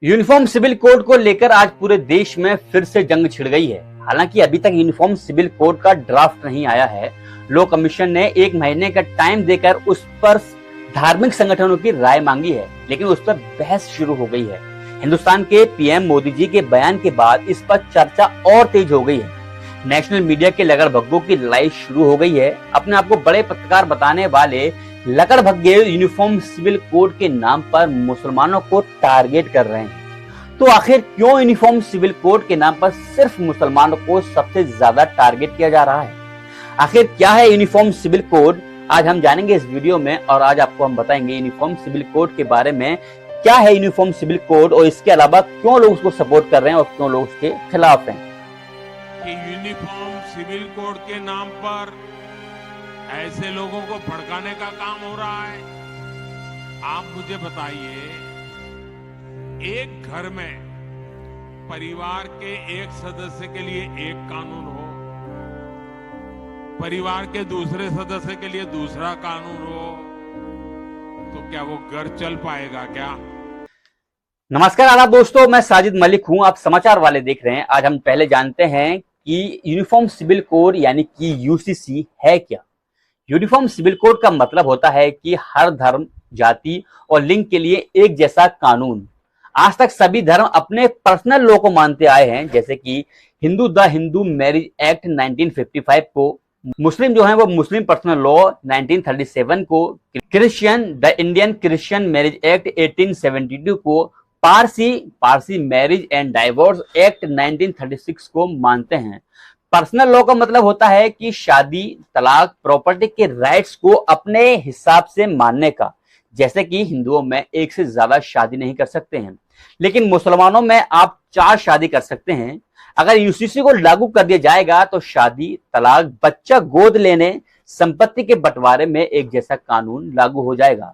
Uniform civil code को लेकर आज पूरे देश में फिर से जंग छिड़ गई है। हालांकि अभी तक यूनिफॉर्म सिविल कोड का ड्राफ्ट नहीं आया है। लॉ कमीशन ने 1 महीने का टाइम देकर उस पर धार्मिक संगठनों की राय मांगी है, लेकिन उस पर बहस शुरू हो गई है। हिंदुस्तान के पीएम मोदी जी के बयान के बाद इस पर चर्चा और तेज हो गई है। नेशनल मीडिया के लगड़भग्गों की लड़ाई शुरू हो गई है। अपने आप को बड़े पत्रकार बताने वाले लगड़भग्गे यूनिफॉर्म सिविल कोड के नाम पर मुसलमानों को टारगेट कर रहे हैं। तो आखिर क्यों यूनिफॉर्म सिविल कोड के नाम पर सिर्फ मुसलमानों को सबसे ज्यादा टारगेट किया जा रहा है? आखिर क्या है यूनिफॉर्म सिविल कोड? आज हम जानेंगे इस वीडियो में, और आज आपको हम बताएंगे यूनिफॉर्म सिविल कोड के बारे में। क्या है यूनिफॉर्म सिविल कोड और इसके अलावा क्यों लोग उसको सपोर्ट कर रहे हैं और क्यों लोग उसके खिलाफ हैं। कि यूनिफॉर्म सिविल कोड के नाम पर ऐसे लोगों को भड़काने का काम हो रहा है। आप मुझे बताइए, एक घर में परिवार के एक सदस्य के लिए एक कानून हो, परिवार के दूसरे सदस्य के लिए दूसरा कानून हो, तो क्या वो घर चल पाएगा क्या? नमस्कार आदाब दोस्तों, मैं साजिद मलिक हूं। आप समाचार वाले देख रहे हैं। आज हम पहले जानते हैं कि यूनिफॉर्म सिविल कोड यानी कि यूसीसी है क्या। यूनिफॉर्म सिविल कोड का मतलब होता है कि हर धर्म, जाति और लिंग के लिए एक जैसा कानून। आज तक सभी धर्म अपने पर्सनल लॉ को मानते आए हैं, जैसे कि हिंदू मैरिज एक्ट 1955 को, मुस्लिम जो है वो मुस्लिम पर्सनल लॉ 1937 को, Christian the Indian Christian marriage act 1872 को, Parsi marriage and divorce act 1936 को मानते हैं। पर्सनल लॉ का मतलब होता है कि शादी, तलाक, प्रॉपर्टी के राइट्स को अपने हिसाब से मानने का। जैसे कि हिंदुओं में एक से ज्यादा शादी नहीं कर सकते हैं, लेकिन मुसलमानों में आप 4 शादी कर सकते हैं। अगर यूसीसी को लागू कर दिया जाएगा तो शादी, तलाक, बच्चा गोद लेने, संपत्ति के बंटवारे में एक जैसा कानून लागू हो जाएगा।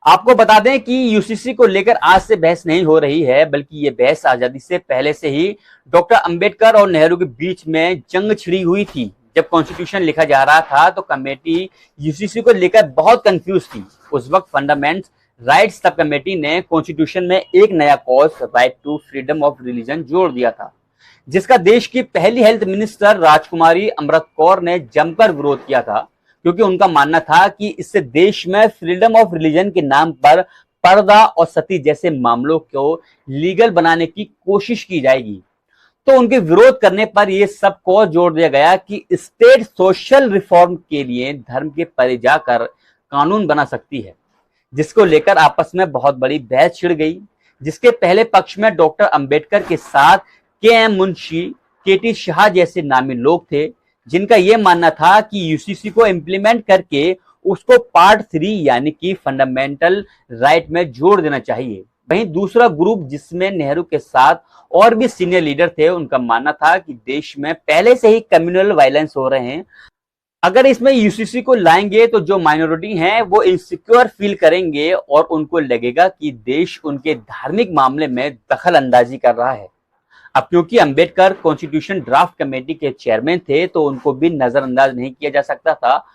आपको बता दें कि यूसीसी को लेकर आज से बहस नहीं हो रही है, बल्कि ये बहस आजादी से पहले से ही डॉक्टर अंबेडकर और नेहरू के बीच में जंग छिड़ी हुई थी। जब कॉन्स्टिट्यूशन लिखा जा रहा था तो कमेटी यूसीसी को लेकर बहुत कंफ्यूज थी। उस वक्त फंडामेंट्स राइट्स सब कमेटी ने कॉन्स्टिट्यूशन में एक नया clause, right to freedom of religion, जोड़ दिया था, जिसका देश की पहली हेल्थ मिनिस्टर राजकुमारी अमृत कौर ने जमकर विरोध किया था, क्योंकि उनका मानना था कि इससे देश में फ्रीडम ऑफ रिलीजन के नाम पर पर्दा और सती जैसे मामलों को लीगल बनाने की कोशिश की जाएगी। तो उनके विरोध करने पर यह सब को जोड़ दिया गया कि स्टेट सोशल रिफॉर्म के लिए धर्म के परे जाकर कानून बना सकती है, जिसको लेकर आपस में बहुत बड़ी बहस छिड़ गई। जिसके पहले पक्ष में डॉक्टर अंबेडकर के साथ के.एम. मुंशी, के.टी. शाह जैसे नामी लोग थे, जिनका यह मानना था कि यूसीसी को इम्प्लीमेंट करके उसको पार्ट 3 यानी कि फंडामेंटल राइट में जोड़ देना चाहिए। वहीं दूसरा ग्रुप, जिसमें नेहरू के साथ और भी सीनियर लीडर थे, उनका मानना था कि देश में पहले से ही कम्युनल वायलेंस हो रहे हैं। अगर इसमें यूसीसी को लाएंगे तो जो माइनॉरिटी हैं वो इनसिक्योर फील करेंगे और उनको लगेगा कि देश उनके धार्मिक मामले में दखल अंदाजी कर रहा है। अब क्योंकि अंबेडकर कॉन्स्टिट्यूशन ड्राफ्ट कमेटी के चेयरमैन थे, तो उनको भी नजरअंदाज नहीं किया जा सकता था।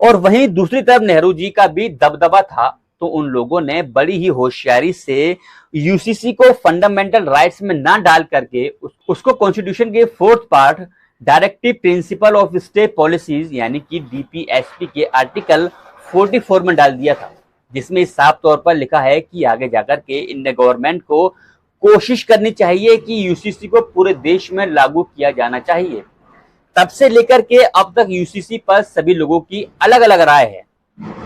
और वहीं दूसरी तरफ नेहरू जी का भी दबदबा था, तो उन लोगों ने बड़ी ही होशियारी से यूसीसी को फंडामेंटल राइट्स में ना डाल करके उसको कॉन्स्टिट्यूशन के 4th part, directive principle of state policies यानी कि डीपीएसपी के आर्टिकल 44 में डाल दिया था, जिसमें साफ तौर पर लिखा है कि आगे जाकर के इंडियन गवर्नमेंट को कोशिश करनी चाहिए कि यूसीसी को पूरे देश में लागू किया जाना चाहिए। तब से लेकर के अब तक यूसीसी पर सभी लोगों की अलग अलग राय है।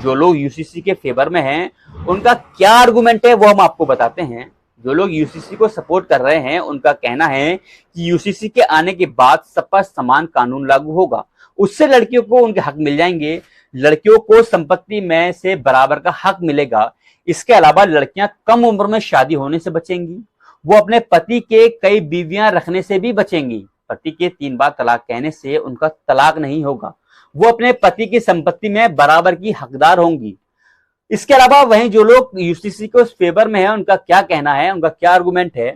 जो लोग यूसीसी के फेवर में हैं, उनका क्या आर्गुमेंट है वो हम आपको बताते हैं। जो लोग यूसीसी को सपोर्ट कर रहे हैं, उनका कहना है कि यूसीसी के आने के बाद सब पर समान कानून लागू होगा, उससे लड़कियों को उनके हक मिल जाएंगे, लड़कियों को संपत्ति में से बराबर का हक मिलेगा। इसके अलावा लड़कियां कम उम्र में शादी होने से बचेंगी, वो अपने पति के कई बीवियां रखने से भी बचेंगी, पति के 3 बार तलाक कहने से उनका तलाक नहीं होगा, वो अपने पति की संपत्ति में बराबर की हकदार होंगी। इसके अलावा वहीं जो लोग यूसीसी को फेवर में है, उनका क्या कहना है, उनका क्या आर्गुमेंट है?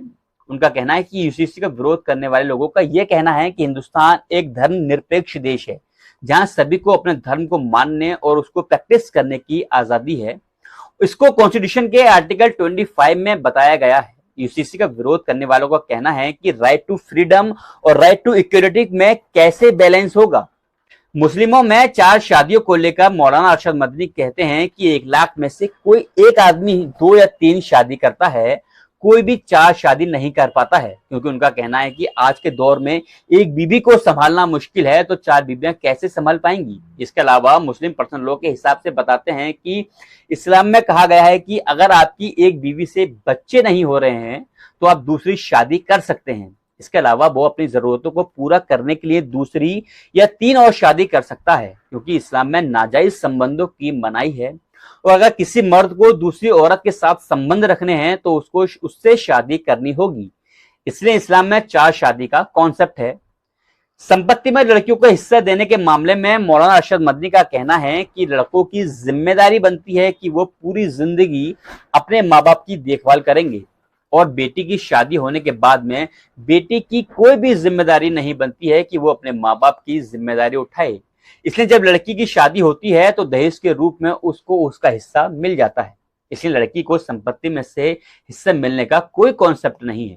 उनका कहना है कि यूसीसी का विरोध करने वाले लोगों का यह कहना है कि हिंदुस्तान एक धर्मनिरपेक्ष देश है, जहां सभी को अपने धर्म को मानने और उसको प्रैक्टिस करने की आजादी है। इसको कॉन्स्टिट्यूशन के आर्टिकल 25 में बताया गया है। यूसीसी का विरोध करने वालों का कहना है कि राइट टू फ्रीडम और राइट टू इक्वलिटी में कैसे बैलेंस होगा। मुस्लिमों में 4 शादियों को लेकर मौलाना अरशद मदनी कहते हैं कि 1 लाख में से कोई एक आदमी 2 या 3 शादी करता है, कोई भी 4 शादी नहीं कर पाता है, क्योंकि उनका कहना है कि आज के दौर में एक बीबी को संभालना मुश्किल है तो 4 बीबियां कैसे संभाल पाएंगी। इसके अलावा मुस्लिम पर्सनल लॉ के हिसाब से बताते हैं कि इस्लाम में कहा गया है कि अगर आपकी एक बीवी से बच्चे नहीं हो रहे हैं तो आप दूसरी शादी कर सकते हैं। इसके अलावा वो अपनी जरूरतों को पूरा करने के लिए दूसरी या 3 और शादी कर सकता है, क्योंकि इस्लाम में नाजायज संबंधों की मनाही है और अगर किसी मर्द को दूसरी औरत के साथ संबंध रखने हैं तो उसको उससे शादी करनी होगी। इसलिए इस्लाम में 4 शादी का कॉन्सेप्ट है। संपत्ति में लड़कियों को हिस्सा देने के मामले में मौलाना अरशद मदनी का कहना है कि लड़कों की जिम्मेदारी बनती है कि वो पूरी जिंदगी अपने माँ बाप की देखभाल करेंगे और बेटी की शादी होने के बाद में बेटी की कोई भी जिम्मेदारी नहीं बनती है कि वो अपने माँ बाप की जिम्मेदारी उठाए। इसलिए जब लड़की की शादी होती है तो दहेज के रूप में उसको उसका हिस्सा मिल जाता है। इसलिए लड़की को संपत्ति में से हिस्सा मिलने का कोई कॉन्सेप्ट नहीं है।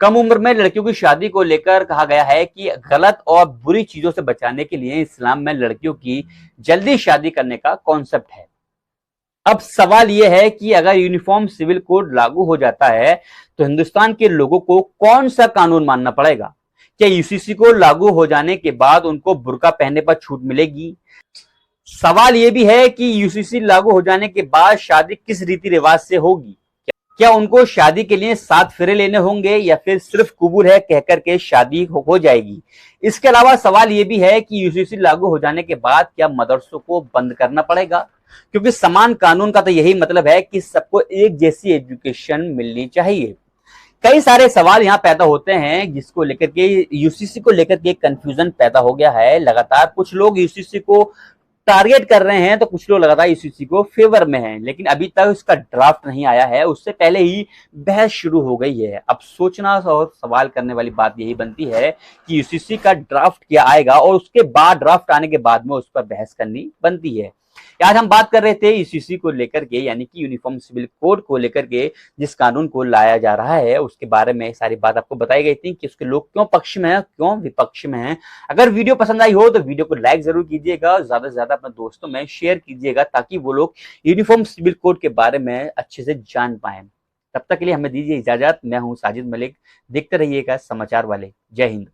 कम उम्र में लड़कियों की शादी को लेकर कहा गया है कि गलत और बुरी चीजों से बचाने के लिए इस्लाम में लड़कियों की जल्दी शादी करने का कॉन्सेप्ट है। अब सवाल यह है कि अगर यूनिफॉर्म सिविल कोड लागू हो जाता है तो हिंदुस्तान के लोगों को कौन सा कानून मानना पड़ेगा? क्या यूसीसी को लागू हो जाने के बाद उनको बुर्का पहनने पर छूट मिलेगी? सवाल यह भी है कि यूसीसी लागू हो जाने के बाद शादी किस रीति रिवाज से होगी? क्या उनको शादी के लिए 7 फेरे लेने होंगे या फिर सिर्फ कबूल है कहकर के शादी हो जाएगी? इसके अलावा सवाल यह भी है कि यूसीसी लागू हो जाने के बाद क्या मदरसों को बंद करना पड़ेगा? क्योंकि समान कानून का तो यही मतलब है कि सबको एक जैसी एजुकेशन मिलनी चाहिए। कई सारे सवाल यहाँ पैदा होते हैं जिसको लेकर के यूसीसी को लेकर के कंफ्यूजन पैदा हो गया है। लगातार कुछ लोग यूसीसी को टारगेट कर रहे हैं तो कुछ लोग लगातार यूसीसी को फेवर में हैं, लेकिन अभी तक इसका ड्राफ्ट नहीं आया है। उससे पहले ही बहस शुरू हो गई है। अब सोचना और सवाल करने वाली बात यही बनती है कि यूसीसी का ड्राफ्ट क्या आएगा और उसके बाद ड्राफ्ट आने के बाद में उस पर बहस करनी बनती है। आज हम बात कर रहे थे यूसीसी को लेकर के, यानी कि यूनिफॉर्म सिविल कोड को लेकर के जिस कानून को लाया जा रहा है उसके बारे में सारी बात आपको बताई गई थी कि उसके लोग क्यों पक्ष में हैं, क्यों विपक्ष में हैं। अगर वीडियो पसंद आई हो तो वीडियो को लाइक जरूर कीजिएगा, ज्यादा से ज्यादा अपने दोस्तों में शेयर कीजिएगा ताकि वो लोग यूनिफॉर्म सिविल कोड के बारे में अच्छे से जान पाए। तब तक के लिए हमें दीजिए इजाजत। मैं हूं साजिद मलिक। देखते रहिएगा समाचार वाले। जय हिंद।